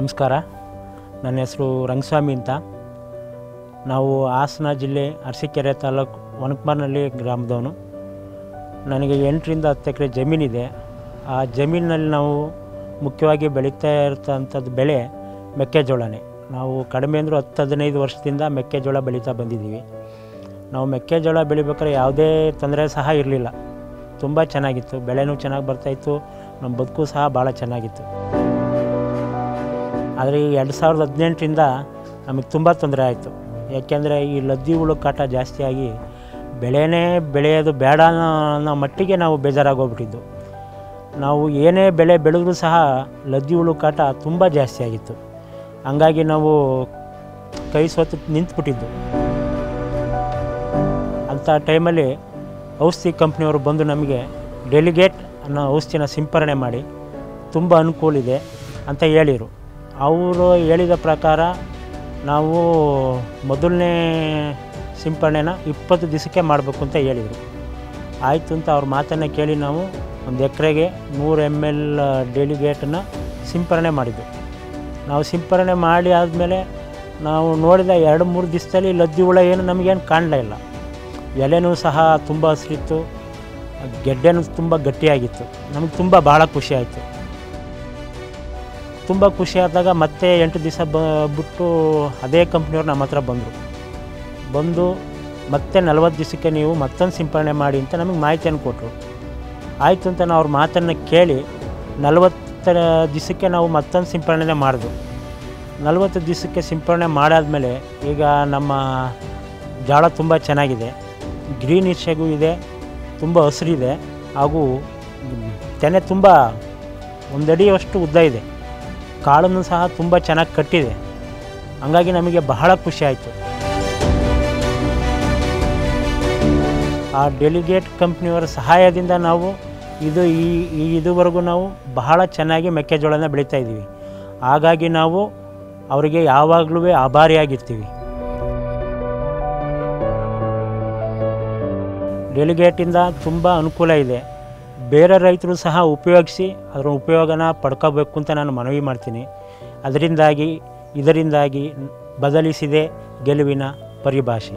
ನಮಸ್ಕಾರ. ನನ್ನ ಹೆಸರು ರಂಗಸ್ವಾಮಿ ಅಂತ. ನಾವು ಹಾಸನ ಜಿಲ್ಲೆ ಅರಸೀಕೆರೆ ತಾಲೂಕು ಒಣಕಮಾರ್ನಹಳ್ಳಿ ಗ್ರಾಮದವನು. ನನಗೆ 8 ರಿಂದ 10 ಎಕರೆ ಜಮೀನಿದೆ. ಆ ಜಮೀನಿನಲ್ಲಿ ನಾವು ಮುಖ್ಯವಾಗಿ ಬೆಳೀತಾ ಇರ್ತಂಥದ್ದು ಬೆಳೆ ಮೆಕ್ಕೆಜೋಳನೇ. ನಾವು ಕಡಿಮೆ ಅಂದರೂ 10-15 ವರ್ಷದಿಂದ ಮೆಕ್ಕೆಜೋಳ ಬೆಳೀತಾ ಬಂದಿದ್ದೀವಿ. ನಾವು ಮೆಕ್ಕೆಜೋಳ ಬೆಳಿಬೇಕಾದ್ರೆ ಯಾವುದೇ ತೊಂದರೆ ಸಹ ಇರಲಿಲ್ಲ. ತುಂಬ ಚೆನ್ನಾಗಿತ್ತು, ಬೆಳೆನೂ ಚೆನ್ನಾಗಿ ಬರ್ತಾಯಿತ್ತು, ನಮ್ಮ ಬದುಕು ಸಹ ಭಾಳ ಚೆನ್ನಾಗಿತ್ತು. ಆದರೆ ಈ 2018ರಿಂದ ನಮಗೆ ತುಂಬ ತೊಂದರೆ ಆಯಿತು. ಯಾಕೆಂದರೆ ಈ ಲದ್ದಿ ಹುಳು ಕಾಟ ಜಾಸ್ತಿಯಾಗಿ ಬೆಳೆನೇ ಬೆಳೆಯೋದು ಬೇಡ ಅನ್ನೋ ಮಟ್ಟಿಗೆ ನಾವು ಬೇಜಾರಾಗೋಗ್ಬಿಟ್ಟಿದ್ದು. ನಾವು ಏನೇ ಬೆಳೆ ಬೆಳೆದ್ರೂ ಸಹ ಲದ್ದಿ ಹುಳು ಕಾಟ ತುಂಬ ಜಾಸ್ತಿ ಆಗಿತ್ತು. ಹಂಗಾಗಿ ನಾವು ಕೈ ಸೋತು ನಿಂತುಬಿಟ್ಟಿದ್ದು. ಅಂಥ ಟೈಮಲ್ಲಿ ಔಷಧಿ ಕಂಪ್ನಿಯವರು ಬಂದು ನಮಗೆ ಡೆಲಿಗೇಟ್ ಅನ್ನೋ ಔಷಧಿನ ಸಿಂಪರಣೆ ಮಾಡಿ ತುಂಬ ಅನುಕೂಲ ಇದೆ ಅಂತ ಹೇಳಿದರು. ಅವರು ಹೇಳಿದ ಪ್ರಕಾರ ನಾವು ಮೊದಲನೇ ಸಿಂಪರಣೆನ 20 ದಿವಸಕ್ಕೆ ಮಾಡಬೇಕು ಅಂತ ಹೇಳಿದರು. ಆಯಿತು ಅಂತ ಅವ್ರ ಮಾತನ್ನು ಕೇಳಿ ನಾವು 1 ಎಕರೆಗೆ 100 ml ಡೆಲಿಗೇಟನ್ನು ಸಿಂಪರಣೆ ಮಾಡಿದ್ದು. ನಾವು ಸಿಂಪರಣೆ ಮಾಡಿ ಆದಮೇಲೆ ನಾವು ನೋಡಿದ 2-3 ದಿವಸದಲ್ಲಿ ಲದ್ದಿ ಹುಳ ಏನು ನಮಗೇನು ಕಾಣಲೇ ಇಲ್ಲ. ಎಲೆನೂ ಸಹ ತುಂಬ ಹಸಿರಿತ್ತು, ಗೆಡ್ಡೆನೂ ತುಂಬ ಗಟ್ಟಿಯಾಗಿತ್ತು. ನಮಗೆ ಭಾಳ ಖುಷಿ ಆಯಿತು. ತುಂಬ ಖುಷಿಯಾದಾಗ ಮತ್ತೆ 8 ದಿವಸ ಬಿಟ್ಟು ಅದೇ ಕಂಪ್ನಿಯವ್ರು ನಮ್ಮ ಹತ್ರ ಬಂದು ಮತ್ತೆ 40 ದಿವಸಕ್ಕೆ ನೀವು ಮತ್ತೊಂದು ಸಿಂಪರಣೆ ಮಾಡಿ ಅಂತ ನಮಗೆ ಮಾಹಿತಿಯನ್ನು ಕೊಟ್ಟರು. ಆಯಿತು ಅಂತ ನಾವು ಅವ್ರ ಮಾತನ್ನು ಕೇಳಿ 40 ದಿವಸಕ್ಕೆ ನಾವು ಮತ್ತೊಂದು ಸಿಂಪರಣೆ ಮಾಡಿದ್ವು. 40 ದಿವಸಕ್ಕೆ ಸಿಂಪರಣೆ ಮಾಡಾದಮೇಲೆ ಈಗ ನಮ್ಮ ಜೋಳ ತುಂಬ ಚೆನ್ನಾಗಿದೆ, ಗ್ರೀನಿಶಾಗೂ ಇದೆ, ತುಂಬ ಹಸಿರಿದೆ, ಹಾಗೂ ತೆನೆ ತುಂಬ 1 ಅಡಿಯಷ್ಟು ಉದ್ದ ಇದೆ. ಕಾಳನ್ನು ಸಹ ತುಂಬ ಚೆನ್ನಾಗಿ ಕಟ್ಟಿದೆ. ಹಂಗಾಗಿ ನಮಗೆ ಬಹಳ ಖುಷಿ ಆಯಿತು. ಆ ಡೆಲಿಗೇಟ್ ಕಂಪ್ನಿಯವರ ಸಹಾಯದಿಂದ ನಾವು ಇದುವರೆಗೂ ನಾವು ಬಹಳ ಚೆನ್ನಾಗಿ ಮೆಕ್ಕೆಜೋಳನ ಬೆಳೀತಾ ಇದ್ದೀವಿ. ಹಾಗಾಗಿ ನಾವು ಅವರಿಗೆ ಯಾವಾಗಲೂ ಆಭಾರಿಯಾಗಿರ್ತೀವಿ. ಡೆಲಿಗೇಟಿಂದ ತುಂಬ ಅನುಕೂಲ ಇದೆ. ಬೇರೆ ರೈತರು ಸಹ ಉಪಯೋಗಿಸಿ ಅದರ ಉಪಯೋಗನ ಪಡ್ಕೋಬೇಕು ಅಂತ ನಾನು ಮನವಿ ಮಾಡ್ತೀನಿ. ಇದರಿಂದಾಗಿ ಬದಲಿಸಿದೆ ಗೆಲುವಿನ ಪರಿಭಾಷೆ.